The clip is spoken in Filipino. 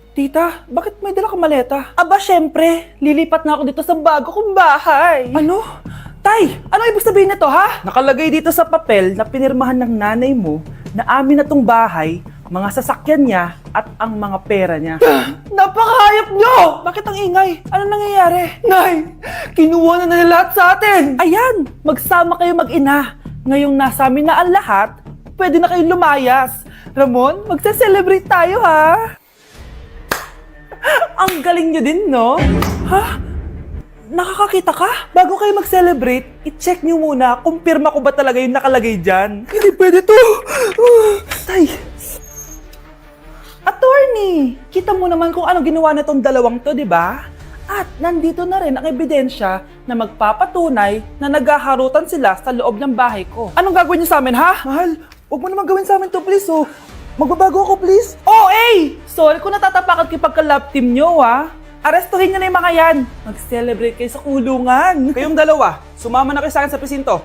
Tita, bakit may dala kang maleta? Aba, syempre, lilipat na ako dito sa bago kong bahay. Ano? Tay, ano ibig sabihin nito, ha? Nakalagay dito sa papel na pinirmahan ng nanay mo na amin na tong bahay, mga sasakyan niya at ang mga pera niya. Napakahayop nyo! Bakit ang ingay? Ano nangyayari? Nay, kinuha na nila lahat sa atin! Ayan, magsama kayo mag-ina. Ngayong nasa amin na ang lahat, pwede na kayong lumayas. Ramon, magse-celebrate tayo, ha? Ang galing nyo din, no? Ha? Nakakakita ka? Bago kayo mag-celebrate, i-check nyo muna kung pirma ko ba talaga yung nakalagay dyan. Hindi pwede to! Tay! Attorney! Kita mo naman kung ano ginawa na tong dalawang to, di ba? At nandito na rin ang ebidensya na magpapatunay na naghaharutan sila sa loob ng bahay ko. Anong gagawin niyo sa amin, ha? Mahal, huwag mo naman gawin sa amin to, please, oh. Magbabago ako, please. Oh, sorry kung natatapakan kayo pagka-love team nyo, ha? Arestuhin nyo na yung mga yan. Mag-celebrate kayo sa kulungan. Kayong dalawa, sumama na kayo sa akin sa presinto.